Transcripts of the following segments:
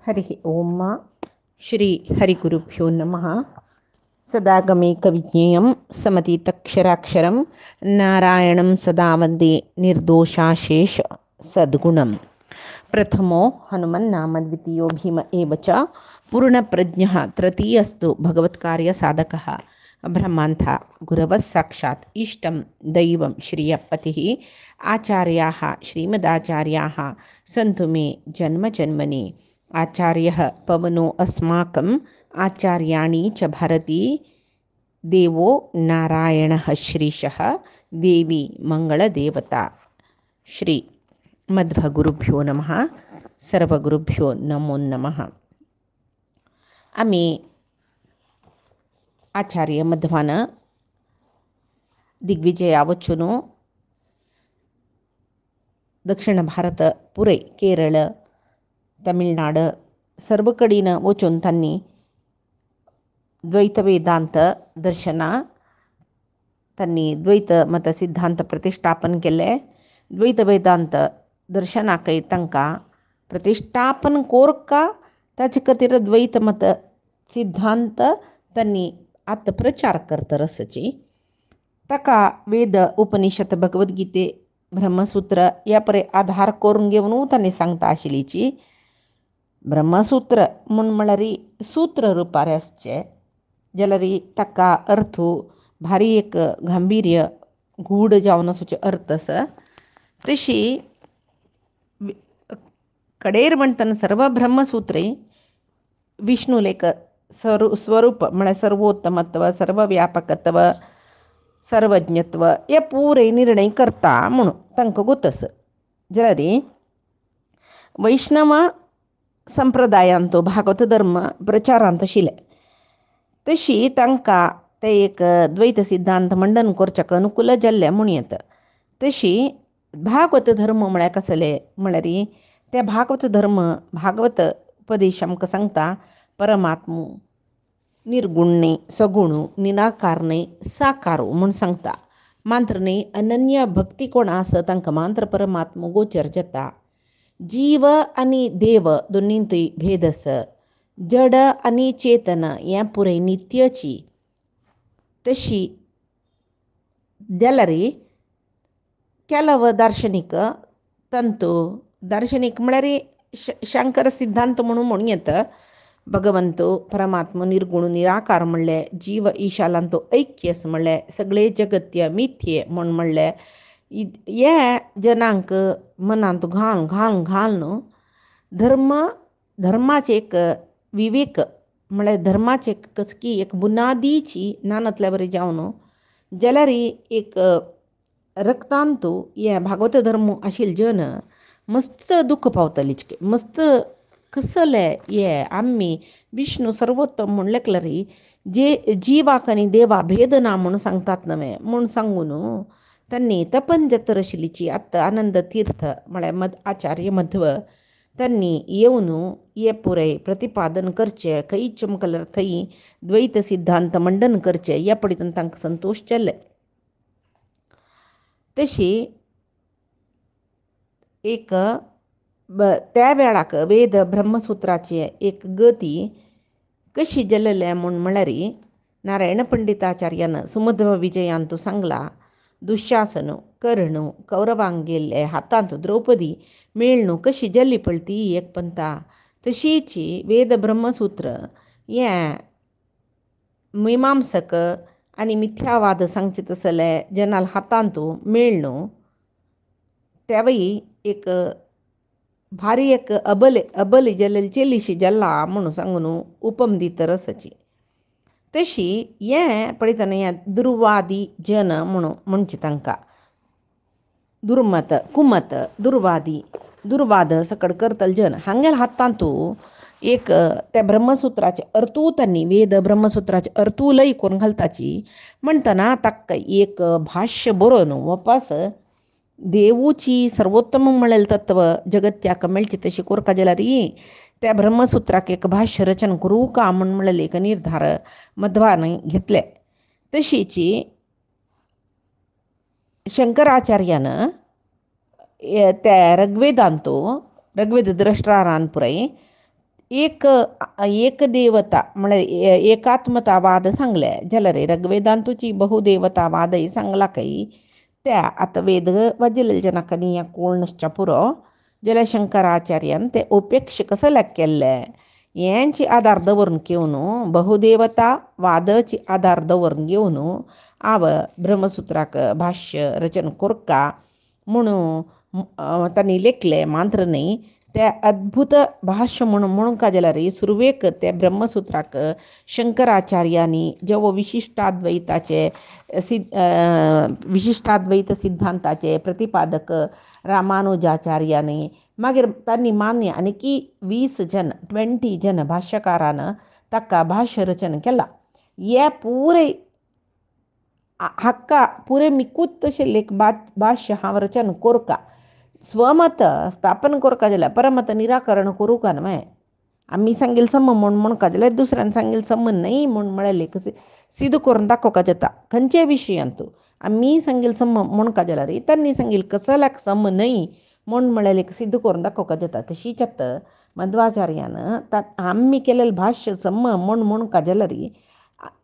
हरि ओम श्री हरिगुरुभ्यो नमः। सदागमे कविज्ञेयं समतीतक्षराक्षरं नारायणं सदा वन्दे निर्दोषाशेष सद्गुणं। प्रथमो हनुमन्नाम द्वितीयो भीम एव च पूर्णप्रज्ञः तृतीयस्तु भगवत्कार्यसाधकः। ब्रह्मान्था गुरवः साक्षात् इष्टं दैवं श्रियपतिः। आचार्याः श्रीमदाचार्याः सन्तु मे जन्मजन्मनि। आचार्यः पवनो अस्माकम् आचार्याणि च भारती। देवो नारायणः श्रीशः देवी मंगलदेवता। श्री मध्वगुरुभ्यो नमः. सर्वगुरुभ्यो नमो नमः. आम्ही आचार्य मध्वान दिग्विजया वचून दक्षिण भारत पुरे केरळ तमिळनाड सर्वकडीनं वचून त्यांनी द्वैत वेदांत दर्शना त्यांनी द्वैत मत सिद्धांत प्रतिष्ठापन केले. द्वैत वेदांत दर्शनाकय तांकां प्रतिष्ठापन कोरका ताचे खातीर द्वैत मत सिद्धांत त्यांनी आत प्रचार करता रसची. ताका वेद उपनिषद भगवद्गीते ब्रह्मसूत्र या परे आधार करून घेवन त्यांनी सांगता आशिल्लीची. ब्रह्मसूत्र म्हळ्यार सूत्र रुपार आसचे जाल्यार ताका अर्थ भारी एक गांभीर्य गूढ जावन असोचे अर्थ आसा. तशी कडेर म्हणटना सर्व ब्रह्मसूत्रे विष्णू लेख स्वरूप म्हळ्यार सर्वोत्तमत्व सर्वव्यापकत्व सर्वज्ञत्व हे पुरे निर्णय करता म्हणून तांकां गोतस. जाल्यार वैष्णव संप्रदायांत भागवत धर्म प्रचारांत आशिल्ले तशी तांकां ते एक द्वैत सिद्धांत मंडन करच्याक अनुकूल जाल्ले म्हूण येता. तशी भागवत धर्म म्हळ्यार कसले म्हळ्यार ते भागवत धर्म भागवत उपदेश आमकां सांगता परमात्मो निर्गुण न्ही सगुण निराकार न्ही साकार म्हूण सांगता. मात्र न्ही अनन्य भक्ती कोण आसा तांकां मात्र परमात्मो गोचर जाता. जीव आनी देव दोनींतूय भेद आसा. जड आनी चेतन हें पुरे नित्याची. तशी जाल्यार केलव दार्शनिक तंतू दार्शनिक म्हळ्यार शंकर सिद्धांत म्हणून येता. भगवंतो परमात्मो निर्गुण निराकार म्हणले, जीव ईशालांतो ऐक्य म्हणले, सगळे जगत्य मिथ्ये म्हणले. हे जनांक मनांत घालून धर्माचे एक विवेक म्हळ्यार धर्माचे कसकी एक बुनादीची नानतल्या बरी जावन जाल्यार एक रक्तांतू हे भागवत धर्म आशिल्ले जन मस्त दुख पावतलीच. मस्त कसले हे आम्ही विष्णू सर्वोत्तम म्हणले जाल्यार जे जिवाक आनी देवा भेद ना म्हणून सांगतात नवे म्हूण सांगून त्यांनी तपंजतर आशिल्लीची आत्ता आनंद तीर्थ म्हळ्यार आचार्य मध्व त्यांनी येवन हे पुरे प्रतिपादन करचे. खंय चमकल्यार थंय द्वैत सिद्धांत मंडन करचे ह्या पळयतून तांकां संतोश जाल्ले. तशी एक त्या वेळाक वेद ब्रह्मसूत्राचे एक गती कशी जाल्ले म्हळ्यार नारायण पंडिताचार्यान सुमध्व विजयांतू सांगला. दुःशासन कर्ण कौरवांक गेल्ले हातांत द्रौपदी मेळणू कशी जाल्ली पळय ती एक पंथा. तशीची वेद ब्रह्मसूत्र हें मीमांसक आनी मिथ्यावाद सांगचे तसले जनाल हातांतू मेळणू त्यावेळी एक भारी एक अबली जाल्लेली चेलीशी जाल्ला म्हणून सांगून उपम दित रसची. तशी हें पळयतना हें दुर्वादी जन म्हणून म्हणचे तांकां दुर्मत कुमत दुर्वाद सकड करतले जन हांगेल हातांतू एक त्या ब्रह्मसूत्राचे अर्थू त्यांनी वेद ब्रह्मसूत्राचे अर्थू लय करून घालताची म्हणटना ताका एक भाष्य बरोवन वापस देवूची सर्वोत्तम म्हणलेले तत्व जगत्याक मेळची तशी कोरका जाल्यार त्या ब्रह्मसूत्राक एक भाष्य रचन करूं का म्हणलेले एक निर्धार मध्वान घेतले. तशीची शंकराचार्यान त्या ऋग्वेद द्रष्टारान पुराय एक देवता म्हणजे एकात्मतावाद सांगले जलरे ऋग्वेदांतुची बहुदेवतावादही सांगला काही त्या आता वेद वाजिल जनकनी या कोणश्च पुरो जलशंकराचार्यान ते उपेक्ष कसं केल्ले यांची आधार दवरून घेऊन बहुदेवता वादची आधार दवरून घेऊन आव ब्रह्मसूत्राक भाष्य रचन कोरका म्हणून त्यांनी लेखले मात्र नाही त्या अद्भुत भाष्य म्हणून का जला रे सुरवेक त्या ब्रह्मसूत्राक शंकराचार्यांनी जेव्हा विशिष्टाद्वैत सिद्धांताचे प्रतिपादक रामानुजाचार्याने मागीर त्यांनी मान्य आणि की 20 जन भाष्यकारानं तक्का भाष्य रचन केला या पुरे हक्का पुरे मिकूत तसे लेख भाष्य हा रचन कोरका स्वमत स्थापन कोरका जाल्यार परमत निराकरण करू का न्हय आम्ही सांगेल सम म्हण का जाल्यार दुसऱ्यान सांगेल सम नाही म्हण म्हळेले कसे सिद्ध करून दाखोवका जाता खंयचे विशयांतू आम्ही सांगेल सम म्हण का जाल्यार त्यांनी सांगेल कसल्याक सम नाही म्हण म्हळेले सिद्ध करून दाखोवका जाता तशीच मध्वाचार्यानं आम्ही केलेलं भाष्य सम म्हण का जाल्यार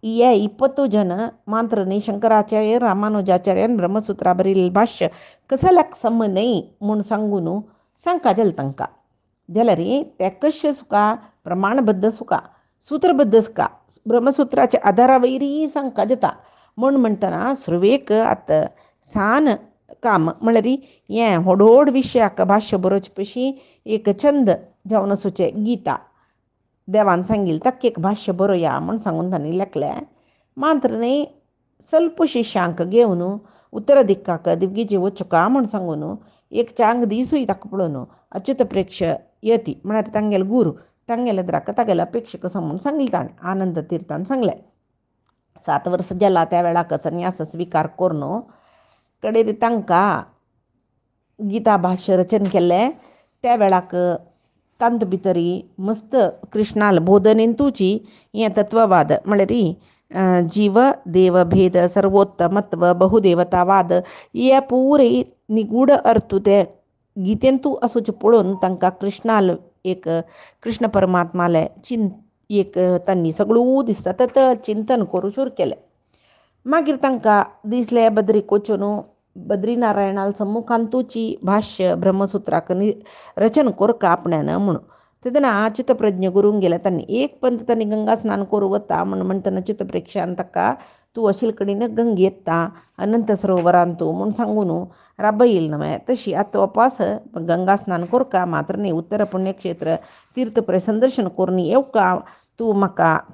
या 20 जन मात्र नाही शंकराचार्य रामानुजाचार्यान ब्रह्मसूत्रा बरील भाष्य कसल्याक सम नाही म्हूण सांगून सांगका जल तांकां जाल्यार ते कशें सुका प्रमाणबद्ध सुका सूत्रबद्ध सुका ब्रह्मसूत्राच्या आधारा वयरी सांगका जाता म्हणटना सुरवेक आतां सान काम म्हळ्यार हें व्हड विशयाक भाष्य बरोवचे पयशी एक छंद जावन वचोचें गीता देवान सांगील ताका एक भाष्य बरोवया म्हण सांगून तांणी लेखलें मात्र न्ही ಸ್ವಲ್ಪ शिश्यांक घेवन उत्तर दिक्काक दिवगीची वचुका म्हण सांगून एक चांग दिसूय ताका पळोवन अच्युत प्रेक्ष यती म्हळ्यार तांगेल गुरू तांगेले द्राक तागेले अपेक्षा कसो म्हूण सांगलें ताणें आनंद तीर्थान सांगलें 7 वर्सां जाला त्या वेळाक संन्यास स्विकार करून कडेन तांकां गीता भाष्य रचन केल्लें त्या वेळाक तांत भितरी मस्त कृष्णाल बोधनेंतूची हें तत्ववाद म्हळ्यार जीव देव भेद सर्वोत्तमत्व बहुदेवतावाद हे पुरे निगूढ अर्थ ते गीतेंतू असोच पळोवन तांकां कृष्णाल एक कृष्ण परमात्माले एक तांणी सगळो दिसता सतत चिंतन करूं सुरू केलें मागीर तांकां दिसलें बद्रीक वचून बद्रीनारायणाल सम्मुखांतूची भाष्य ब्रह्मसूत्राक रचन कोरका आपण्यान म्हणून तेदना चित्तप्रज्ञ गुरूंक गेले तांणी एक पंत तांणी गंगा स्नान करूं वता म्हणटना चित्तप्रेक्षान ताका तूं अशील कडेन गंगे येता अनंत सरोवरांत तूं म्हूण सांगून राबयिल्लें न्हय तशी आतां वपास गंगा स्नान कोरका मात्र न्ही उत्तर पुण्यक्षेत्र तीर्थ संदर्शन करून येवका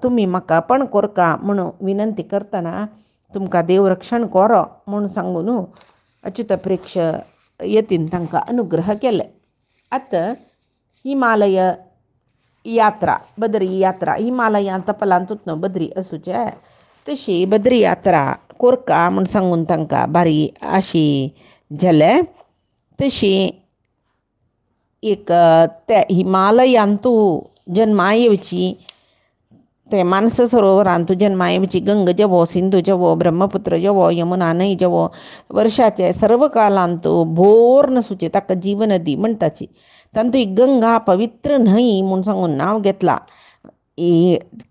तुमी म्हाका पण कोरका म्हणून विनंती करतना तुमकां देव रक्षण करो म्हूण सांगून अच्युत प्रेक्ष यतीन तांकां अनुग्रह केले आतां हिमालय यात्रा बद्री यात्रा हिमालयां तपलांतूच न्हू बद्री असूचे तशी बद्री यात्रा कोरका म्हूण सांगून तांकां बारी अशी जाले तशी एक त्या हिमालयांतू जन्मा येवची ते मानस सरोवरांतू जन्मा येवची गंग जवो सिंधू जवो ब्रह्मपुत्र जवो यमुना न्हंय जवो वर्षाचे सर्व कालांतू भोर नसूचे ताका जीवनदी म्हणटाची तांतू ही गंगा पवित्र न्हंय म्हूण सांगून नांव घेतलां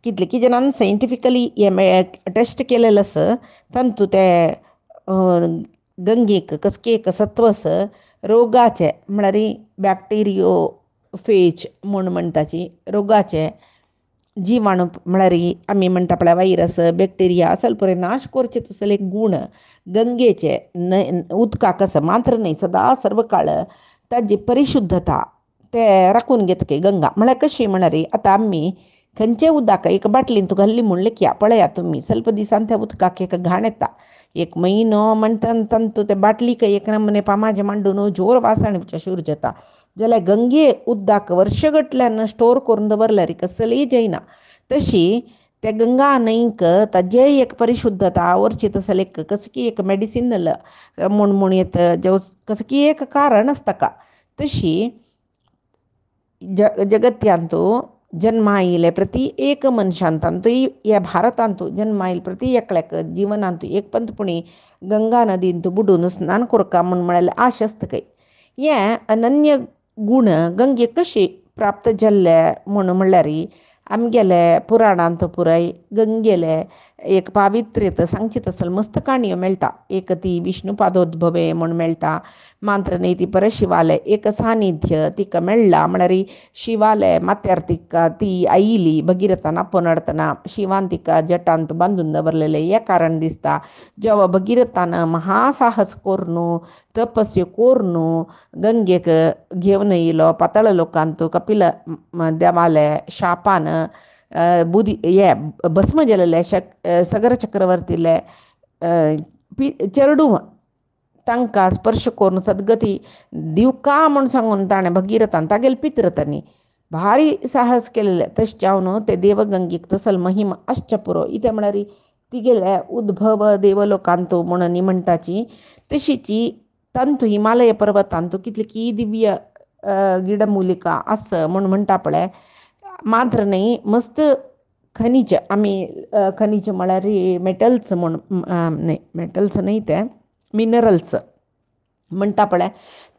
कितलेकी जणांनी सायंटिफिकली हे टेस्ट केलेलें आसा तांतू ते गंगेक कसके एक सत्व आसा रोगाचे म्हळ्यार बॅक्टेरियो फेज म्हूण म्हणटाची रोगाचे जिवाणू म्हळ्यार आमी म्हणटा पळय वायरस बॅक्टेरिया असल पळय नाश करचे तसले गूण गंगेचे उदकाक आसा मात्र न्हय सदा सर्व काळ ताजी परिशुद्धता ते राखून घेतके गंगा म्हळ्यार कशी म्हळ्यार आतां आमी खंयचें उदक एक बाटलीन तुका हल्ली म्हूण लेखया पळयात तुमी ಸ್ವಲ್ಪ दिसान त्या उदकाक एक घाण येता एक म्हयनो म्हणटा तांतू ते बाटलीक एक नमने पामाजे मांडून जोर वासणेवचे सुरू जाता जाल्यार गंगे उदक वर्सगटल्यान स्टोर करून दवरल्यार कसलीय जायना तशी त्या गंगा न्हंयक ताजे एक परिशुद्धता आवरची तसले कसकी एक मेडिसिनल म्हूण येता कसकी एक कारण आसता ताका तशी जगत्यांतू जन्मा येयले प्रति एक मनशांतांतूय ह्या भारतांतू जन्मा येयले प्रति एकल्याक जिवनांतू एक पंतपुणी गंगा नदींतू बुडून स्नान कोरका म्हूण म्हळ्यार आश आसता खंय हें अनन्य गूण गंगेक कशी प्राप्त जाल्ले म्हूण म्हणल्यार आमगेले पुराणांत पुराय गंगेले एक पावित्र्यत सांगची तसल मस्त काणयो मेळटा. एक ती विष्णुपादोद्भवे म्हूण मेळटा. मात्र न्ही ती परत शिवाले एक सानिध्य तिका मेळ्ळा म्हळ्यार शिवाले माथ्यार तिका ती आयिली भगिरथान आपोवन शिवान तिका जटांत बांदून दवरलेले हे कारण दिसता. जेवा भगिरथान महासाहस कोरून तपस्यो कोरून गंगेक घेवन येयलो पाताळ लोकांत कपिल देवाले शापान बुदी हे भस्म जालेले सगर चक्रवर्तीले चेडूं तांकां स्पर्श करून सद्गती दिवका म्हूण सांगून ताणें भगिरथान तागेले पित्र तांणी भारी साहस केलेले. तशें जावन ते देवगंगेक तसल महिमा आसच्या पुरो इते म्हळ्यार तिगेले उद्भव देवलोकांत म्हणून न्ही म्हणटाची. तशीची तांतू हिमालय पर्वतांत कितली की दिव्य गिडमुलिका आस म्हूण म्हणटा पळय. मात्र न्ही मस्त खनीज आमी खनीज म्हळ्यार मेटल्स म्हूण न्ही मेटल्स न्ही ते मिनरल्स म्हणटा पळय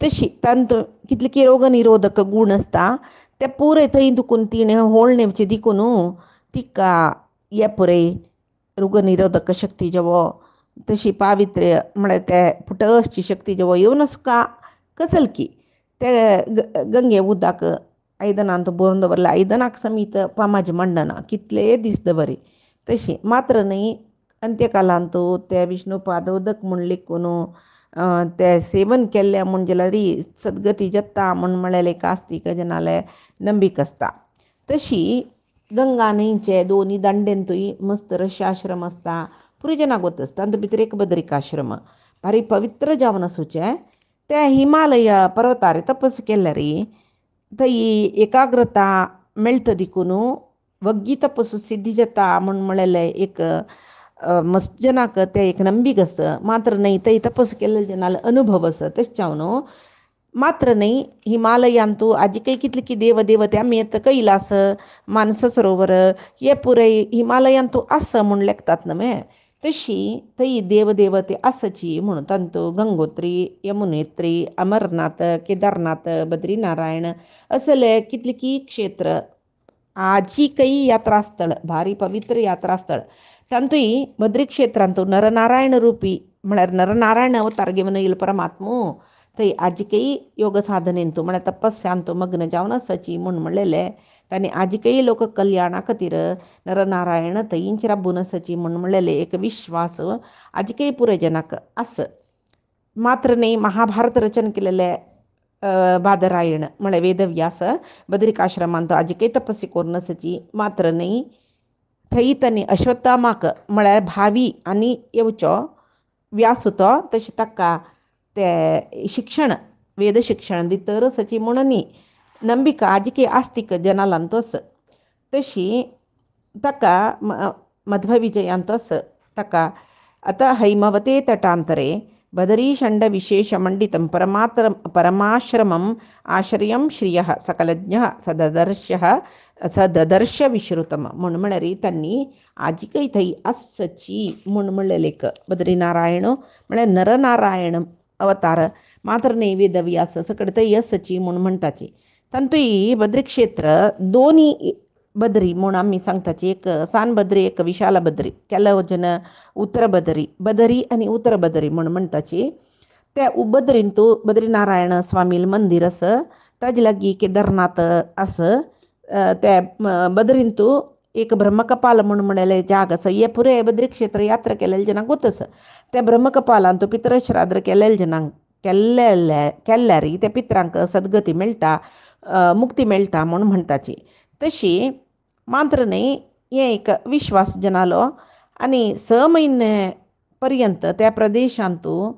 तशी तांतू कितले की रोगनिरोधक गूण आसता ते पुरे थंय दुखून तिणें होळणेवचे देखून तिका हे पुरे रोगनिरोधक शक्ती जेवो तशी पावित्र्य म्हळ्यार ते पुटसची शक्ती जेवो येवन का कसलकी ते गंगे उदक आयदनांत भरून दवरलें. आयदनाक समीत पामाजे मंडना कितले दीस दवरी तशी. मात्र न्ही अंत्यकालांत ते विष्णुपाद उदक म्हूण लेखून ते सेवन केल्ल्या म्हूण जाल्यार सद्गती जाता म्हूण म्हळेलें एक आस्तिक जनाले नंबीक आसता. तशी गंगा न्हंयचे दोनी दांडेंतूय मस्त ऋष्याश्रम आसता. पुरी जनाक वत आसता. तांतूं भितर एक बद्रिकाश्रम भारी पवित्र जावन आसूचे. ते हिमालय पर्वतार तपस केल्यार थंय एकाग्रता मेळटा देखून वग्गी तपस सिद्धी जाता म्हूण म्हळेलें एक मस्त जनाक ते एक नंबीक आस. मात्र न्ही थंय तपस केल्ले जनाले अनुभव आसा. तशें जावन मात्र न्ही हिमालयांतू आजिकय कितले की देव देवते आमी येता कैलास मानस सरोवर हे पुरे हिमालयांतू आस म्हूण लेखतात न्हय. तशी थंय देव देवते आसची म्हूण तांतू गंगोत्री यमुनेत्री अमरनाथ केदारनाथ बद्रीनारायण असले कितले की क्षेत्र आजिकय यात्रा स्थळ भारी पवित्र यात्रा स्थळ. तांतूय बद्री क्षेत्रांतू नरनारायण रुपी म्हळ्यार नरनारायण अवतार घेवन येयलो परमात्मो थंय आजिकय योग साधनेंतू म्हळ्यार तपस्यांतू मग्न जावन आसाची म्हूण म्हणलेलें. तांणी आजिकय लोक कल्याणा खातीर नरनारायण थंयच राबून आसाची म्हूण म्हणलेलें एक विश्वास आजिकय पुरे जनाक आस. मात्र न्ही महाभारत रचन केलेले बादरायण म्हळ्यार वेदव्यास बद्रिकाश्रमांत आजिकय तपस्या करून आसाची. मात्र न्ही थंय तांणी अश्वत्थामाक म्हळ्यार भावी आनी येवचो व्यास तो तशें ताका ते शिक्षण वेद शिक्षण दितर आसाची म्हणून न्ही नंबिका आजिकय आस्तिक जनालांत आस. तशी ताका मध्वविजयांत आस. ताका आतां हैमवते तटांतरे बदरीषण्ड विशेष मंडितं परमाश्रमम् आश्रयं श्रियः सकलज्ञः सददर्श विश्रुतम म्हूण म्हळ्यार तांणी आजिकय थंय आसची म्हूण म्हणलेलें. बद्रीनारायण म्हळ्यार नरनारायण अवतार मात्र न्ही वेदव्यास सकट थंय आसची म्हूण म्हणटाची. तांतूय बद्री क्षेत्र दोनी बद्री म्हूण आमी सांगताची. एक सान बद्री एक विशाल बद्री केलो जन उत्तर बद्री बदरी आनी उत्तर बद्री म्हूण म्हणटाची. त्या बद्रींतू बद्रीनारायण स्वामील मंदीर आस. ताजे लागीं केदारनाथ आस. ते बद्रींतू एक ब्रह्मकपाल म्हूण म्हणलेलें जाग आसा. हे पुरे बद्री क्षेत्र यात्रा केलेले जनांक गोत आसा. त्या ब्रह्मकपालांतू पितर श्राद्र केलेले जनांक केल्ल्यार त्या पित्रांक सद्गती मेळटा मुक्ती मेळटा म्हूण म्हणटाची. तशी मात्र न्ही हें एक विश्वास जनालो. आनी 6 म्हयने पर्यंत त्या प्रदेशांतू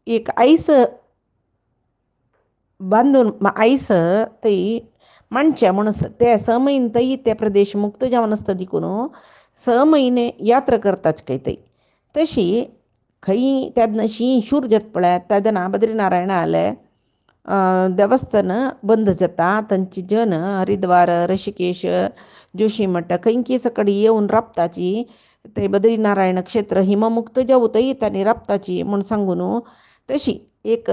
एक आयस बांदून आयस थंय मांडचें म्हूण ते 6 म्हयने थंय ते प्रदेश मुक्त जावन आसता देखून 6 म्हयने यात्रा करताच खंय थंय. तशी खंय तेदना शीं जाता पळय तेदना बद्रीनारायणाले देवस्थान बंद जाता. तांची जन हरिद्वार ऋषिकेश जोशीमठ खंयची सकट येवन राबताची. ते बद्रीनारायण क्षेत्र हिममुक्त जावं थंय तांणी राबताची म्हूण सांगून तशी एक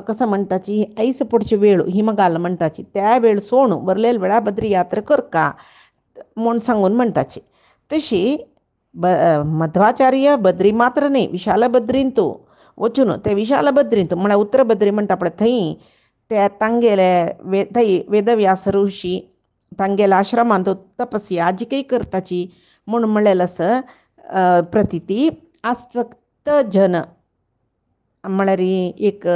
कसं म्हणटाची ऐस पुढची वेळ हिमगाल म्हणटाची त्या वेळ सोणू बरलेल वेळा बद्री यात्रा कर का म्हूण सांगून म्हणटाची. तशी मध्वाचार्य बद्री मात्र न्ही विशाल बद्रींतू वचून ते विशाल बद्रींतू म्हळ्यार उत्तर बद्री म्हणटा पळय थंय ते तांगेले थंय वेदव्यास ऋषी तांगेल्या आश्रमांत तपस्या आजिकय करताची म्हूण म्हणलेलं असं प्रतिती आसक्त जन म्हळ्यार एक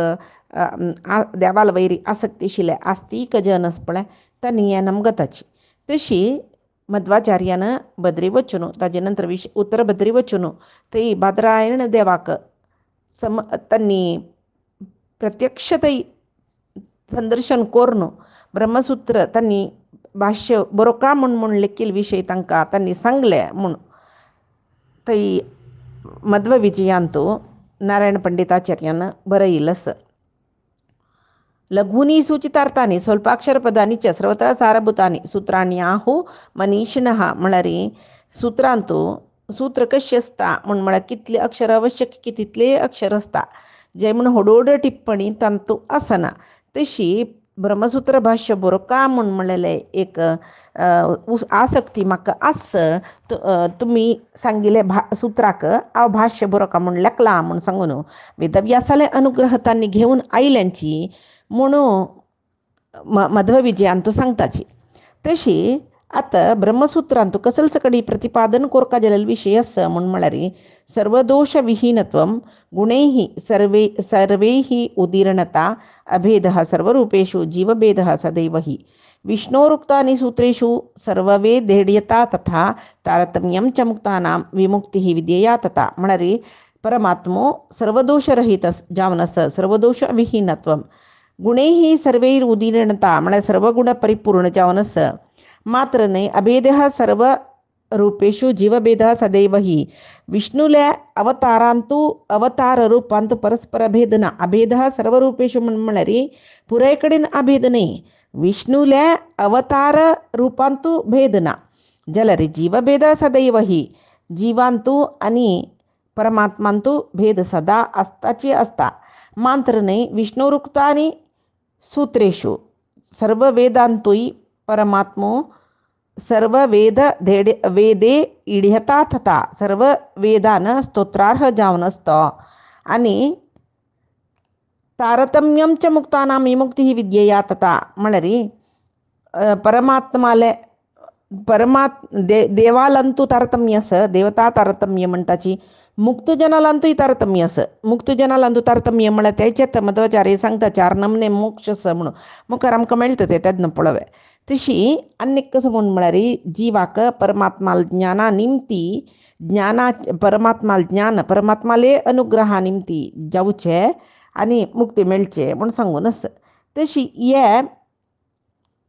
देवाल वैरी आसक्ती आशिल्ले आस्तीक जन आसा पळय तांणी हें नमगताची. तशी मध्वाचार्यान बद्री वचून ताजे नंतर उत्तर बद्री वचून थंय बादरायण देवाक तांणी प्रत्यक्ष थंय संदर्शन करून ब्रह्मसूत्र तांणी भाष्य बरोवका म्हूण लेखील विशय तांकां तांणी सांगले म्हूण थंय मध्व विजयांतू नारायण पंडिताचार्यान बरयिल्लें आसा. लघूनी सूचितार्थानी स्वल्पाक्षर पदानी च सर्वतः सारभूतानी सूत्राण्याहू मनीषिणः म्हळ्यार सुत्रांतू सूत्र कशी आसता म्हळ्यार कितले अक्षर आवश्यक तितले अक्षर आसता जे म्हण हडूहड टिप्पणी तांतू आसना. तशी ब्रह्मसूत्र भाष्य बरोवका म्हूण म्हणलेले एक आसक्ती म्हाका आस तुमी सांगिल्ले सुत्राक हांव भाष्य बरोवका म्हूण लेखलां म्हूण सांगून वेदव्यासाले अनुग्रह तांणी घेवन आयल्यांची म्हणून मध्व विजयांतू सांगताची. तशी आतां ब्रह्मसूत्रांतू कसले सकडी प्रतिपादन कोरपा गेलेलो विशय आसा म्हूण म्हळ्यार सर्वदोष विहीनत्वम गुणैः सर्वैः उदीर्णता अभेदः सर्वरूपेषु जीवभेदः सदैव हि विष्णोरुक्तानि सूत्रेषु सर्ववेदेड्यता तथा तारतम्यं च मुक्तानां विमुक्तिः विद्येया तथा म्हळ्यार परमात्मो सर्वदोषरहित जावन आसा सर्वदोष विहीनत्वम गुणैः सर्वैर उदीर्णता म्हळ्यार सर्व गुण परिपूर्ण जावन आसा मात्र न्हय अभेदः सर्व रूपेषु जीवभेदः सदैव हि विष्णुल्या अवतारांतू अवतार रूपांतू परस्पर भेद ना अभेदः सर्वरूपेषु म्हळ्यार पुराय कडेन अभेद न्हय विष्णुल्या अवतार रूपांतू भेद ना जाल्यार जीवभेद सदैव हि जीवांतू आनी परमात्मांतू भेद सदा आसताची आसता मात्र न्हय विष्णुरुक्तानी सूत्रेषु सर्व वेदांतूय परमात्मो सर्व वेदे इड्यता तथा सर्व वेदान स्तोत्रार्ह जावन आसता आनी तारतम्यं च मुक्तानां विमुक्तिः विद्येया तथा म्हळ्यार देवालंतू तारतम्य आसा देवता तारतम्य म्हणटाची मुक्त जनालांतूय तारतम्य आसा मुक्त जनालांतू तारतम्य म्हळ्यार तेचेत मध्वाचार्य सांगता 4 नमने मोक्ष आसा म्हणून मुखार आमकां मेळटा ते तेदना पळोवया. तशी आनीक कसं म्हूण म्हळ्यार जिवाक परमात्मा ज्ञाना निमती परमात्माले अनुग्रहा निमती जावचे आनी मुक्ती मेळचे म्हूण सांगून आसा. तशी हे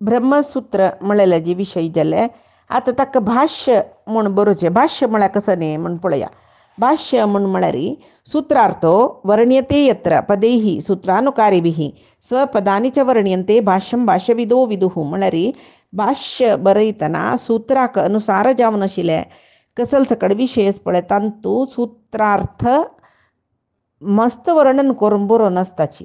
ब्रह्मसूत्र म्हणलेले जे विशय जाले आतां ताका भाष्य म्हूण बरोवचें. भाष्य म्हळ्यार कसं न्ही म्हूण पळया. भाष्य म्हूण म्हळ्यार सूत्रार्थो वर्ण्यते यत्र पदैः सूत्रानुकारिभिः स्वपदानि च वर्ण्यन्ते भाष्यं भाष्यविदो विदुः म्हळ्यार भाष्य बरयतना सूत्राक अनुसार जावन आशिल्ले कसले सकड विशय आसा पळय तांतू सूत्रार्थ मस्त वर्णन करून बरोवन आसताची.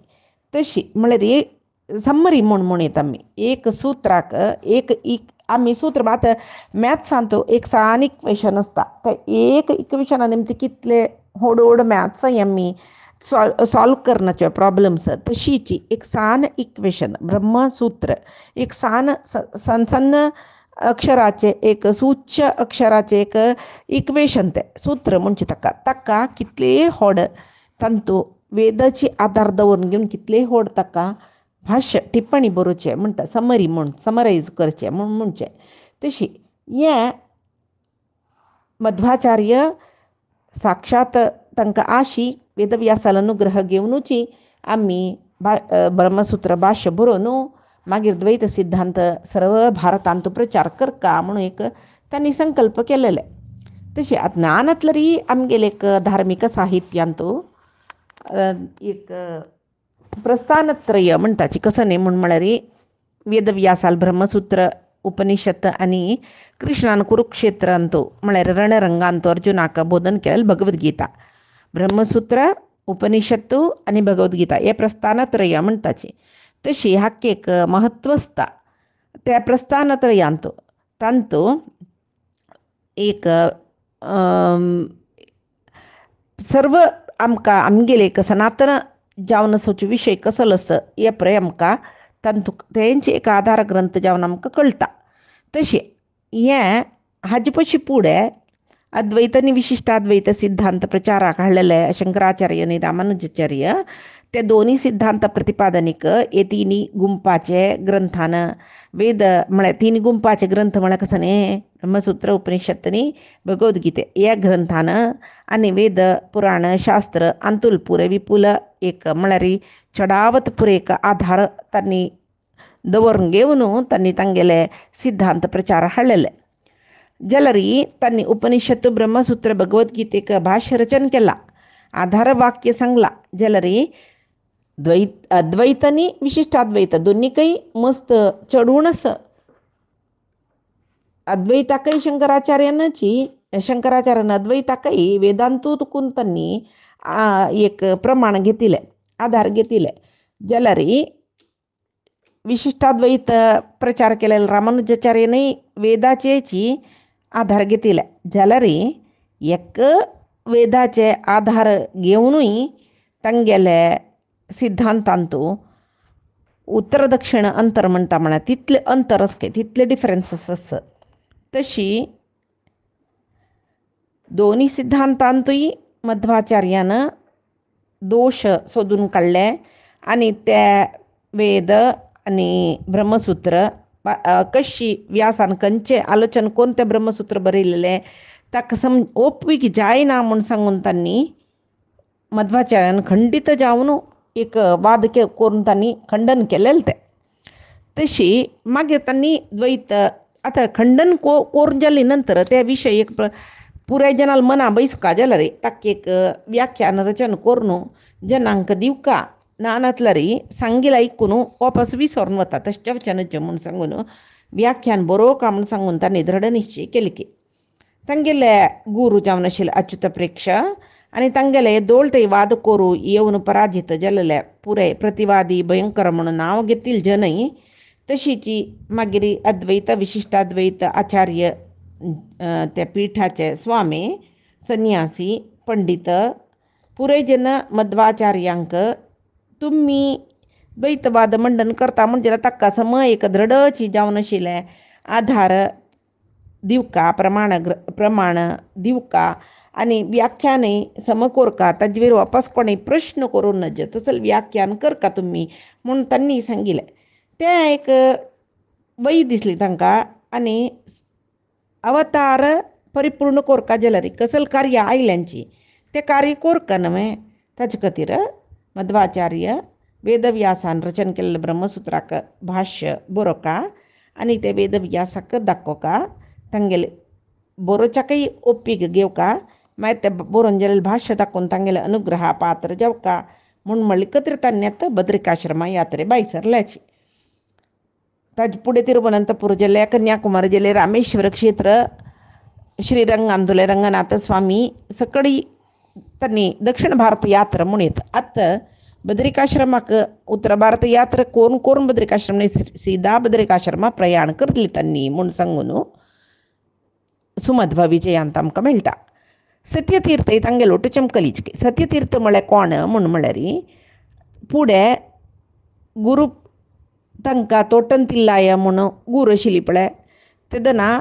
तशी म्हळ्यार समरी म्हूण म्हणयता आमी एक सूत्राक एक आमी सूत्र आतां मॅथ्सांतू एक सान इक्वेशन आसता ते एक इक्वेशना निमती कितले हडूहड मॅथ्स आमी सॉल्व करनाचे प्रॉब्लम्स तशीची एक सान इक्वेशन ब्रह्मसूत्र एक सान सन्न अक्षराचे एक सूच्य अक्षराचे एक इक्वेशन ते सूत्र म्हणजे ताका कितले व्हड तांतू वेदाची आधार दवरून घेवन कितले व्हड ताका भाष्य टिप्पणी बरोवचें म्हणटा समरी म्हूण समरायज करचें म्हूण म्हणचें. तशी हें मध्वाचार्य साक्षात तांकां आशी वेदव्यासाल अनुग्रह घेवनूची आमी ब्रह्मसूत्र भाष्य बरोवन मागीर द्वैत सिद्धांत सर्व भारतांत प्रचार करता म्हणून एक तांणी संकल्प केलेले. तशी ज्ञानांतली आमगेले एक धार्मीक साहित्यांतू एक प्रस्थानत्रय म्हणटाची कसं न्ही म्हूण म्हळ्यार वेदव्यासाल ब्रह्मसूत्र उपनिषत् आनी कृष्णान कुरुक्षेत्रांतू म्हळ्यार रणरंगांतू अर्जुनाक बोधन केलें भगवद्गीता ब्रह्मसूत्र उपनिषत्तू आणि भगवद्गीता हे प्रस्थानत्रय म्हणटाची. तशी हाकेक महत्व आसता. त्या प्रस्थानत्रयांत तांतू एक सर्व आमकां आमगेले एक सनातन जावन असोचो विशय कसलो आसा हे पळय आमकां तांतू तेंचे एक आधार ग्रंथ जावन आमकां कळटा. तशें हें हाजे पयलीं फुडें अद्वैत आनी विशिश्टाद्वैत सिद्धांत प्रचाराक हाडलेले शंकराचार्य आनी रामानुजाचार्य ते दोनी सिद्धांत प्रतिपादनीक हे तिनी गुंपाचे ग्रंथान वेद म्हळ्यार तिनी गुंपाचे ग्रंथ म्हळ्यार कसं न्ही ब्रह्मसूत्र उपनिषत्त आनी भगवद्गीते ह्या ग्रंथान आनी वेद पुराण शास्त्र अंतुल पुरे विपुल एक म्हळ्यार चडावत पुरे एक आधार तांणी दवरून घेवन तांणी तांगेले सिद्धांत प्रचार हाडलेले. जाल्यार तांणी उपनिषत्त ब्रह्मसूत्र भगवद्गीतेक भाष्य रचन केला, आधार वाक्य सांगला. जाल्यार अद्वैत आनी विशिश्टाद्वैत दोनीकय मस्त चढून आसा. अद्वैताकय शंकराचार्यान अद्वैताकय वेदांतूतकून तांणी एक प्रमाण घेतिले, आधार घेतिले. जाल्यार विशिश्टाद्वैत प्रचार केलेले रामानुजाचार्यानय वेदाचेची आधार घेतिले. जाल्यार एक वेदाचे आधार घेवनूय तांगेले सिद्धांतांतू उत्तर दक्षिण अंतर म्हणटा म्हळ्यार तितले अंतर आसा, तितले डिफरन्सीस आसा. तशी दोनी सिद्धांतांतूय मध्वाचार्यान दोश सोदून काडले आनी ते वेद आनी ब्रह्मसूत्र कशी व्यासान खंयचे आलोचन कोन्न तें ब्रह्मसूत्र बरयलेलें ताका ओपवीक जायना म्हूण सांगून तांणी मध्वाचार्यान खंडीत जावन एक वाद करून तांणी खंडन केलेलें तें. तशी मागीर तांणी द्वैत आतां खंडन करून जाले नंतर त्या विशय एक पुराय जनाल मना बैसका जाल्यार ताका एक व्याख्यान रचन करून जनांक दिवका ना नातल्यार सांगिला आयकून वापस विसरून वता तशें वचनचें म्हूण सांगून व्याख्यान बरोवका म्हूण सांगून तांणी दृढ निश्चय केली की तांगेले गुरू जावन आशिल्ले अच्युत प्रेक्ष आनी तांगेले दोळते वाद करू येवन पराजीत जाल्ले पुराय प्रतिवादी भयंकर म्हणून नांव घेतिल्ले जनय तशीच मागीर अद्वैत विशिश्टाद्वैत आचार्य त्या पिठाचे स्वामी संन्यासी पंडित पुराय जन मध्वाचार्यांक तुमी द्वैतवाद मंडन करता म्हणजे ताका सम एक दृढची जावन आशिल्लें आधार दिवका प्रमाण दिवका आनी व्याख्यानय सम कोरका ताजे वयर वापस कोणें प्रश्न करूं नज तसले व्याख्यान करका तुमी म्हूण तांणी सांगिल्लें. तें एक वय दिसली तांकां आनी अवतार परिपूर्ण कोरका जाल्यार कसलें कार्य आयल्यांची तें कार्य कोरका न्हय. ताचे खातीर मध्वाचार्य वेदव्यासान रचन केल्लें ब्रह्मसूत्राक भाष्य बरोवका आनी ते वेदव्यासाक दाखोवका तांगेले बरोवच्याकय ओप्पीक घेवका मागीर ते बरोवन जाल्लें भाष्य दाखोवन तांगेले अनुग्रहा पात्र जावका म्हूण म्हणले खातीर तांणी आतां बद्रिकाश्रमा यात्रे भायर सरल्याची. ताजे फुडें तिरुवनंतपूर जिल्ले कन्याकुमारी जिल्ले रामेश्वर क्षेत्र श्रीरंगांतुले रंगनाथ स्वामी सकडी तांणी दक्षिण भारत यात्रा म्हूण येता. आतां बद्रिकाश्रमाक उत्तर भारत यात्रा करून बद्रिकाश्रम सीधा बद्रिकाश्रमा प्रयाण करतली तांणी म्हूण सांगून सुमध्व विजयांत आमकां मेळटा. सत्यतीर्थ तांगे लोट चमकलीच. सत्यतीर्थ म्हळ्यार कोण म्हूण म्हळ्यार फुडें गुरू तांकां तोटंतिल्लाय म्हूण गुरू आशिल्ली पळय तेदना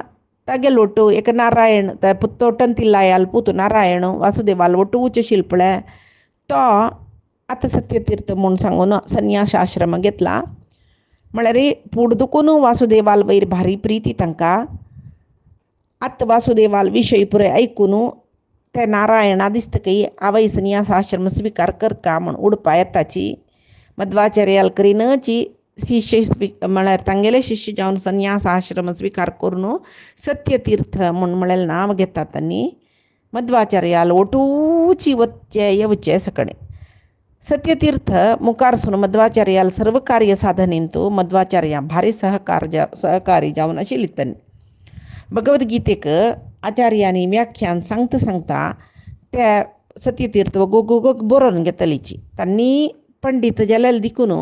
तागे लोटू एक नारायण तोटंतिल्लायाल पुतू नारायण वासुदेवाल ओटू उच आशिल्लो पळय तो आतां सत्यतीर्थ म्हूण सांगून संन्यास आश्रम घेतला. म्हळ्यार फुडें दुखून वासुदेवाल वयर भारी प्रिती तांकां. आतां वासुदेवाल विशय पुराय आयकून ते नारायणा दिसतकी आवय संन्यास आश्रम स्विकार करका म्हूण उडपा येताची. मध्वाचार्याल करिनची शिष्य म्हळ्यार तांगेले शिष्य जावन संन्यास आश्रम स्विकार करून सत्यतीर्थ म्हूण म्हळ्यार नांव घेतात तांणी. मध्वाचार्याल ओटूची वच्चे येवचे सकणे सत्यतीर्थ मुखारसून मध्वाचार्याल सर्व कार्य साधनेंतू मध्वाचार्या भारी सहकारी जावन आशिल्ली तांणी. भगवद्गीतेक आचार्यांनी व्याख्यान सांगता त्या सत्यतीर्थ व गोगोग बरोवन घेतलीची. तांणी पंडीत जाल्यार देखून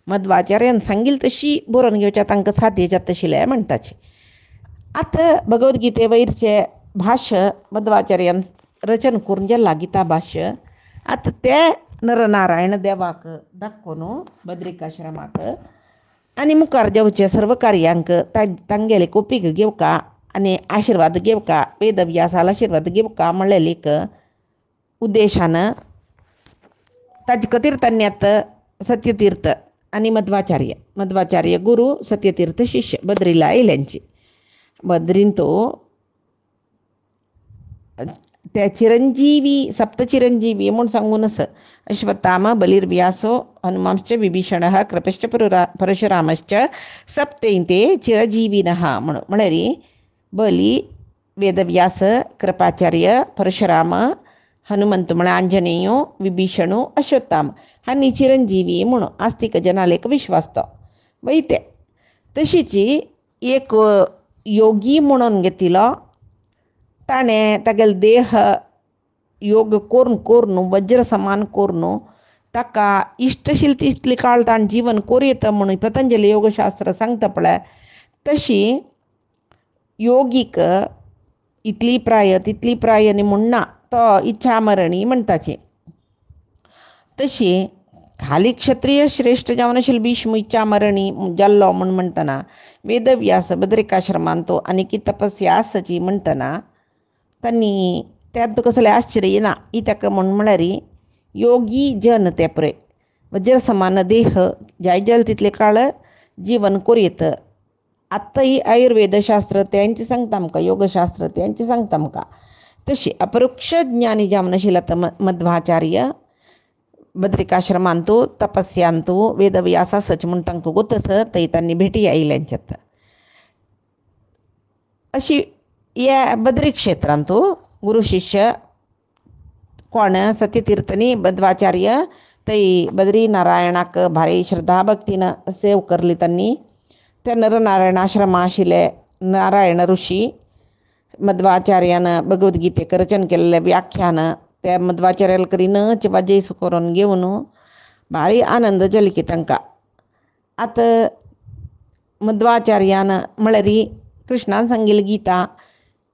मध्वाचार्यान सांगिल्ली तशी बरोवन घेवच्या तांकां साध्य जाता तशिलें म्हणटाचे. आतां भगवद्गीते वयरचे भाश्य मध्वाचार्यान रचन करून गेला गीता भाश्य. आतां ते नरनारायण देवाक दाखोवन बद्रिकाश्रमाक आनी मुखार जेवचे सर्व कार्यांक तांगेले कोपीक घेवका आनी आशिर्वाद घेवका, वेदव्यासाल आशिर्वाद घेवका म्हणलेले एक उद्देशान ताजे खातीर तांणी आतां सत्यतीर्थ आनी मध्वाचार्य गुरू, सत्यतीर्थ शिष्य बद्रीला आयल्यांची. बद्रीन तो ते चिरंजीवी सप्तचिरंजीवी म्हूण सांगून आसा. अश्वत्थामा, बलिर्व्यासो, हनुमांश्च, विभीषणः, कृपश्च, परशुरामश्च सप्तैते चिरजीविनः म्हणून. म्हळ्यार बली, वेदव्यास, कृपाचार्य, परशुराम, हनुमंत म्हळ्यार आंजनेयो, विभीषणू, अश्वत्थाम हांणी चिरंजीवी म्हणून आस्तिक जनाले एक विश्वास तो वयते. तशीच एक योगी म्हणून घेतिलो. ताणें तागेलो देह योग करून वज्र समान करून ताका इश्ट आशिल्ली तितली काळ ताणें जीवन कोरयेता म्हणून पतंजली योगशास्त्र सांगता पळय, तशी योगीक इतली प्राय तितली प्राय न्ही म्हणना, तो इच्छामरणी म्हणटाची. तशी खाली क्षत्रिय श्रेश्ठ जावन आशिल्लो भीष्म इच्छामरणी जाल्लो म्हूण म्हणटना, वेदव्यास बद्रिकाश्रमान तो आनी तपस्या आसाची म्हणटना तांणी त्यात कसलें आश्चर्य ना. ही ताका म्हळ्यार योगी जन ते पळय वज्र समान देह जाय तितले काळ जीवन कोरयेत. आत्तां ही आयुर्वेदशास्त्र तेंचे सांगता आमकां, योगशास्त्र तेंचे सांगता आमकां. तशी अपरोक्ष ज्ञानी जावन आशिल्लो आतां मध्वाचार्य बद्रिकाश्रमान तूं तपस्यान तूं वेदव्यासा सच म्हूण तांकां गोतस थंय तांणी भेटी आयल्यांचेत. अशी ह्या बद्री क्षेत्रांत गुरु शिष्य कोण सत्यतीर्थ न्ही मध्वाचार्य थंय बद्री नारायणाक भारी श्रद्धा भक्तीन सेव करली तांणी. ते नरनारायण आश्रमा आशिल्ले नारायण ऋषी मध्वाचार्यान भगवद्गीतेक रचन केल्लें व्याख्यान ते मध्वाचार्याल करीनच वाजेस करून घेवन भारी आनंद जाली की तांकां. आतां मध्वाचार्यान म्हळ्यार कृष्णान सांगिल्ली गीता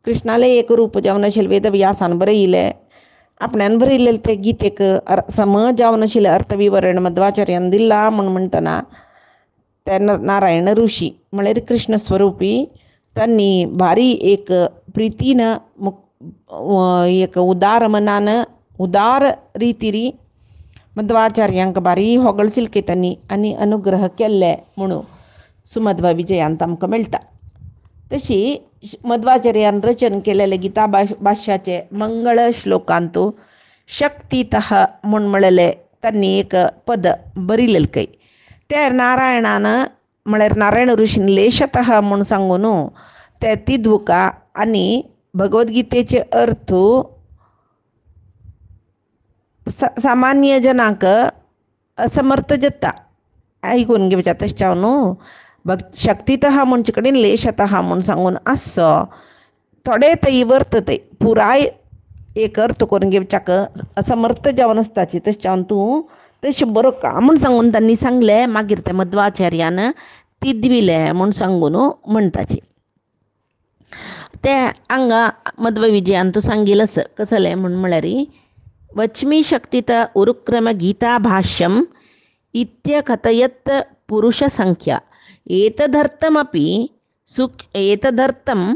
कृष्णाले एक रूप जावन आशिल्लें वेदव्यासान बरयलें. आपणान बरयलें ते गीतेक सम जावन आशिल्लें अर्थविवरण मध्वाचार्यान दिलां म्हूण म्हणटना ते नारायण ऋषी म्हळ्यार कृष्ण स्वरुपी तांणी भारी एक प्रितीन एक उदार मनान उदार रितीरी मध्वाचार्यांक भारी होगळसिल्ली की तांणी आनी अनुग्रह केल्ले म्हणून सुमध्व विजयांत आमकां मेळटा. तशी मध्वाचार्यान रचन केलेले गीता भाश्याचे मंगळ श्लोकांत शक्तीतः म्हूण म्हणलेले तांणी एक पद बरयलेलें खंय. ते नारायणान म्हळ्यार नारायण ऋषीन लेशतः म्हूण सांगून ते तिदुका आनी भगवद्गीतेचे अर्थ सामान्य जनाक असमर्थ जाता आयकून घेवच्या. तशें न्हू शक्तीतः म्हणचे कडेन लेशतः म्हूण सांगून आसचो. थोडे थंय वर्तते पुराय एक अर्थ करून घेवच्याक असमर्थ जावन आसताची. तशें तूं तशें बरो का म्हूण सांगून तांणी सांगलें. मागीर ते मध्वाचार्यान तिदविलें म्हूण सांगून म्हणटाची. ते हांगा मध्व विजयांत सांगिल्लें आसा कसलें म्हूण म्हळ्यार वच्मी शक्तित उरुक्रम गीता भाष्यम इत्यकथयत् पुरुष संख्या एतदर्थमपि एतदर्थम्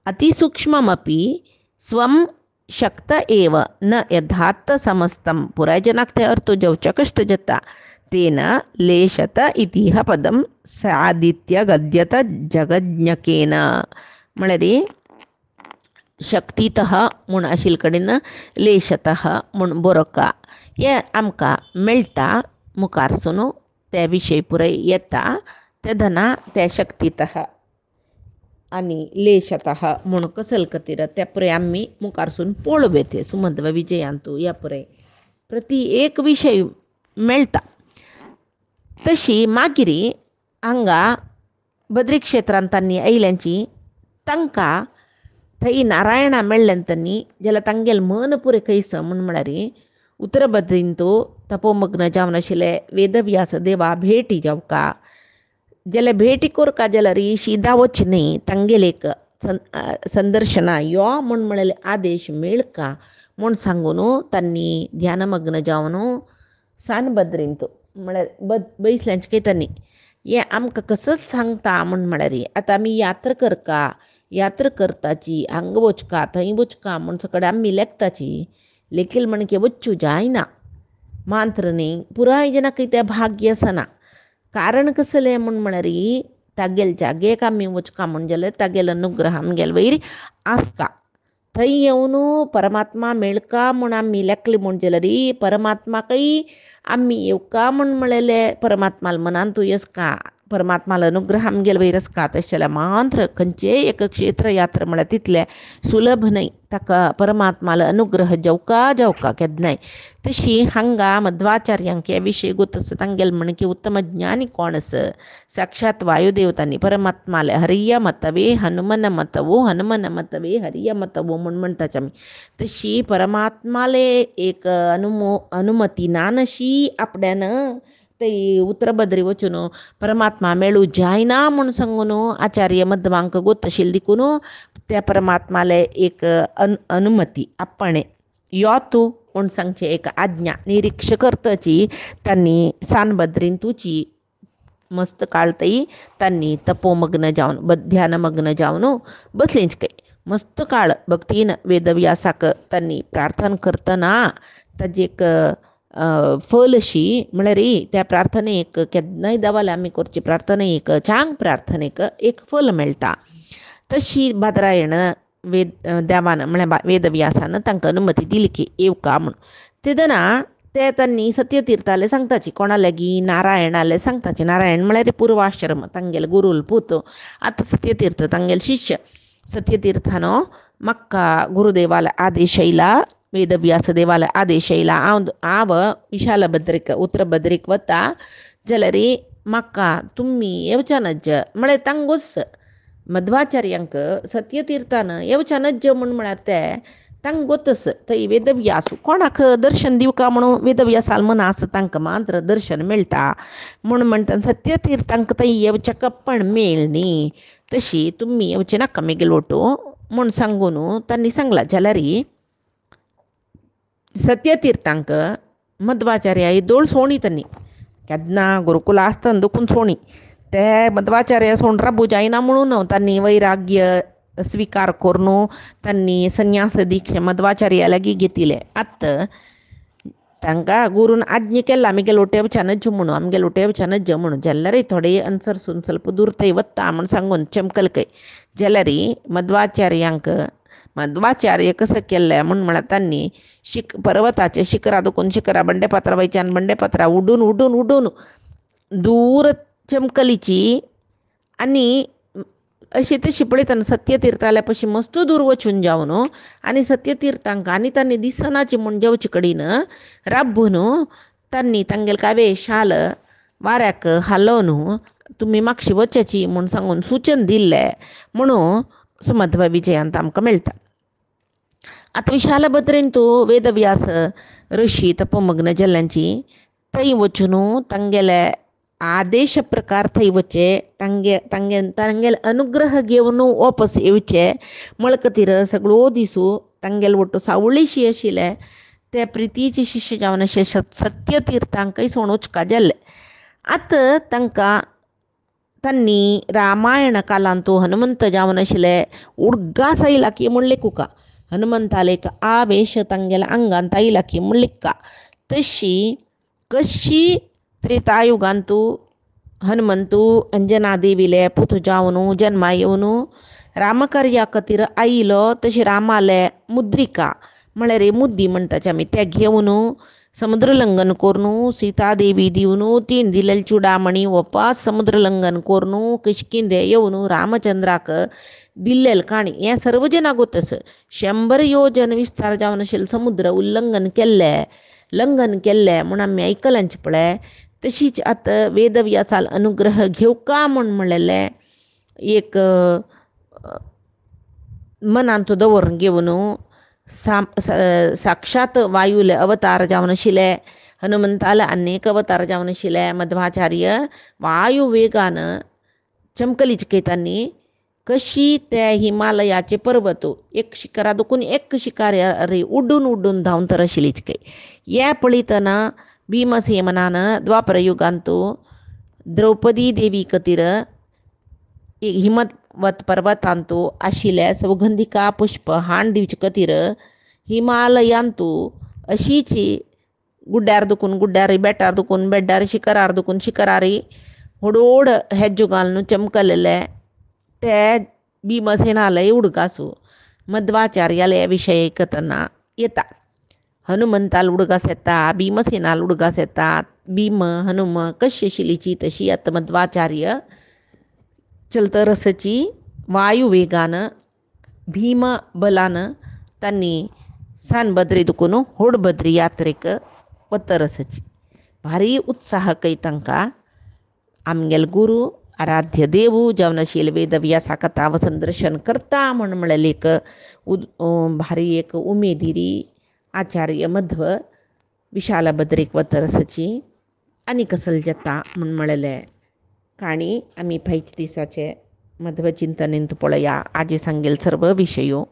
अतिसूक्ष्ममपि स्वं शक्त एव न यथार्थ समस्तं. पुराय जनाक ते अर्थ जेवच्या कश्ट जाता. तेन लेशत इति पदं सादित्य गद्यत जगज्ञकेन म्हळ्यार शक्तीतः म्हूण आशिल्ले कडेन लेशतः म्हूण बरोवका. हें आमकां मेळटा मुखारसून ते विशय पुराय येता तेदना ते शक्तीतः आनी लेशतः म्हूण कसले खातीर ते पुराय आमी मुखारसून पळोवया. ते सुमध्व विजयांत ह्या पुराय प्रती एक विशय मेळटा. तशी मागीर हांगा बद्री क्षेत्रांत तांणी आयल्यांची तांकां थंय नारायणा मेळ्ळें तन्नी जाल्यार तांगेल मन पुरे खंयस म्हण म्हळ्यार उतर बद्रीन तो तपोमग्न जावन आशिल्ले वेदव्यास देवा भेटी जावका जाल्यार भेटी कोरका जाल्यार शिदा वच न्ही तांगेल एक संदर्शना यो म्हण म्हळेले आदेश मेळका म्हूण सांगून तांणी ध्यानमग्न जावन सान बद्रींत म्हळ्यार बैसल्यांचे कहतानी हे आमकां कसोच सांगता म्हण म्हळ्यार आतां आमी यात्रा करका यात्रा करताची हांगा वचका थंय वचका म्हण सकड आमी लेखताची लेखील म्हणके वच्चू जायना मात्र न्ही पुराय जनाक कितें भाग्य आसना कारण कसलें म्हण म्हळ्यार तागेल जागेक आमी वचका म्हण जाल्यार तागेल अनुग्रह आमगेल वयर आसता थंय येवन परमात्मा मेळका म्हण आमी लेखले म्हण जाल्यार परमात्माकय आमी येवका म्हण म्हळेले परमात्माल मनांत येसका परमात्माल अनुग्रह आमगेल वयर आसका तशें जाल्यार मात्र खंयचेय एक क्षेत्र यात्रा म्हळ्यार तितलें सुलभ न्हय ताका परमात्माल अनुग्रह जावका केन्नाय तशी हांगा मध्वाचार्यांक हे विशय गोतस तांगेल म्हणकी उत्तम ज्ञानी कोण आस साक्षात वायुदेवतांनी परमात्माले हरिय मतवे हनुमन मतवे हरिय मतवो म्हण म्हणटाच आमी तशी परमात्माले एक अनुमती नानशी आपल्यान ते उतरभद्री वचून परमात्मा मेळू जायना म्हूण सांगून आचार्य मध्वांक गोत आशिल्ली देखून त्या परमात्माले एक अनुमती आपणे यो तूं म्हूण सांगचे एक आज्ञा निरीक्ष करतची तांणी सानबद्रीन तुची मस्त काळतई तांणी तपोमग्न जावन ध्यानमग्न जावन बसलींच काय मस्त काळ भक्तीन वेदव्यासाक तांणी प्रार्थना करतना ताजी एक फल अशी म्हळ्यार त्या प्रार्थनेक केन्नाय देवाला आमी करची प्रार्थनेक चांग प्रार्थनेक एक फल मेळटा तशी बादरायण देवान म्हळ्यार वेदव्यासान तांकां अनुमती दिली की येवका म्हूण तेदना ते तांणी सत्यतीर्थाले सांगताची कोणा लागीं नारायणाले सांगताची नारायण म्हळ्यार पूर्वाश्रम तांगेले गुरुल पूत आतां सत्यतीर्थ तांगेले शिश्य सत्यतीर्थानो म्हाका गुरुदेवाले आदेश येयला वेदव्यास देवाले आदेश येयला हांव विशाल भद्रीक उत्तर भद्रीक वता जाल्यार म्हाका तुमी येवच्या नज म्हळ्यार तांगोस मध्वाचार्यांक सत्यतीर्थान येवच्या नज म्हूण म्हळ्यार ते तांकां गोतस थंय वेदव्यास कोणाक दर्शन दिवका म्हणून वेदव्यासाल मनास तांकां मात्र दर्शन मेळटा म्हूण म्हणटा सत्यतीर्थांक थंय येवचें पण मेळ न्ही तशी तुमी येवचें नाका मेगेलोटो म्हूण सांगून तांणी सांगलां जाल्यार सत्यतीर्थांक मध्वाचार्या दोळ सोणी तांणी केन्ना गुरुकुला आसतना देखून सोणी ते मध्वाचार्य सोण राबू जायना म्हणून तांणी वैराग्य स्वीकार करून तांणी संन्यास दीक्षा मध्वाचार्या लागीं घेतिले आतां तांकां गुरून आज्ञ केला आमगे लोटेवच्या नज म्हणून आमगे लोटेवच्या नज म्हणून जाल्यार थोडे अंसरसून ಸ್ವಲ್ಪ दूर थंय वता म्हूण सांगून चमकलकय जाल्यार मध्वाचार्य कसं केल्लें म्हूण म्हळ्यार तांणी पर्वताचे शिखरा दुखून शिखरा बंडेपात्रा वयच्यान बंडेपात्रा उडून दूर चमकलीची आनी अशी तशी पळयतना सत्यतीर्थाल्या पशी मस्त दूर वचून जावन आनी सत्यतीर्थांक आनी तांणी दिसनाची म्हूण जेवचे कडेन राबून तांणी तांगेले कावे शाल वाऱ्याक हालोवन तुमी मागशी वचची म्हूण सांगून सुचन दिल्लें म्हणून सुमध्व विजयांत आमकां मेळटा आतां विशाल भद्रेन तूं वेदव्यास ऋषी तपोमग्न जाल्ल्यांची थंय वचून तांगेले आदेश प्रकार थंय वचे तांगेले अनुग्रह घेवन वापस येवचे मळकतीर सगळो दिसू तांगेले वटू सावळीशी आशिल्ले ते प्रितीचे शिश्य जावन अशे सत्यतीर्थांकय सोण वचका जाल्ले आतां तांणी रामायण कालांत हनुमंत जावन आशिल्ले उडगास आयला की म्हूण लेखुका हनुमंताले एक आवेश तांगेल्या आंगांत आयला की म्हूण लेखका तशी कशी त्रेतायुगांतू हनुमंतू अंजना देवीले पुत जावन जन्मा येवन रामकार्या खातीर आयलो तशी रामाले मुद्रिका म्हळ्यार मुद्दी म्हणटाचे आमी ते घेवन समुद्र लंघन करून सीता देवी दिवन तीन दिलेली चुडामणी वपास समुद्र लंघन करून किशकिंदे येवन रामचंद्राक दिल्लेली काणी हें सर्व जाणां गोतस 100 योजन विस्तार जावन आशिल्लो समुद्र उल्लंघन केल्लें म्हूण आमी आयकलांचे पळय तशीच आतां वेदव्यासाल अनुग्रह घेवका म्हूण म्हणलेलें एक मनांतू दवरून घेवन साक्षात वायूले अवतार जावन आशिल्ले, हनुमंताला अनेक अवतार जावन आशिल्ले मध्वाचार्य वायू वेगान चमकली चिकयतांनी कशी त्या हिमालयाचे पर्वत एक शिखरा दुखून एक शिकार उड्डून उड्डून धांवन तर आशिल्ली चिकय. हे पळयतना भीमसेनान द्वापर युगांतू द्रौपदी देवी खातीर हिमवत पर्वतांतू आशिल्ले सौगंधिका पुष्प हाण दिवचे खातीर हिमालयांतू अशीच गुड्ड्यार दुखून गुड्ड्यार, बेटार दुखून बेड्डार, शिखरार दुखून शिखरारी व्हडोड हेज्जो घालून चमकलेले ते भीमसेनालय उडगासू मध्वाचार्याले विशय आयकतना येता. हनुमंताल उडगास येता, भीमसेनाल उडगास येता. भीम हनुम कशी आशिल्लीची तशी आतां मध्वाचार्य चलतरसची वायू वेगान भीम बलान तांणी सानभद्री दुखून होडभद्री यात्रेक वतरसची भारी उत्साह कय तांकां. आमगेल गुरू आराध्य देव जावन आशिल्ले वेदव्यासा कथा वचन दर्शन करता म्हळें एक भारी एक उमेदिरी आचार्य मध्व विशालभद्रेक वतरसची आनी कसल जाता म्हूण म्हळेलें. काणी आमी फायच्या दिसाचे मध्व चिंतनेंत पळया. आजी सांगेल सर्व विशयो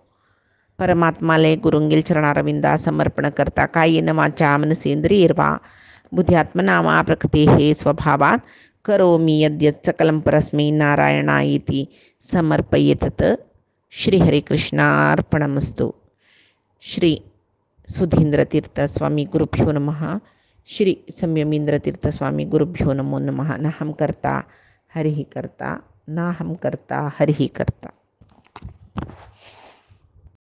परमात्माले गुरुंगेल चरणारविंदा समर्पण करता. कायेन वाचा मनसेंद्रियैर्वा बुद्ध्यात्मना वा प्रकृतेः स्वभावात् करोमि यद्यत् सकलं परस्मै नारायणायेति समर्पयेतत्. श्री हरिकृष्णार्पणमस्तु. श्री सुधींद्रतीर्थ स्वामी गुरुभ्यो नमः. श्री संयमींद्रतीर्थ स्वामी गुरुभ्यो नमो नमः. नाहं कर्ता हरिः कर्ता, नाहं कर्ता हरिः कर्ता.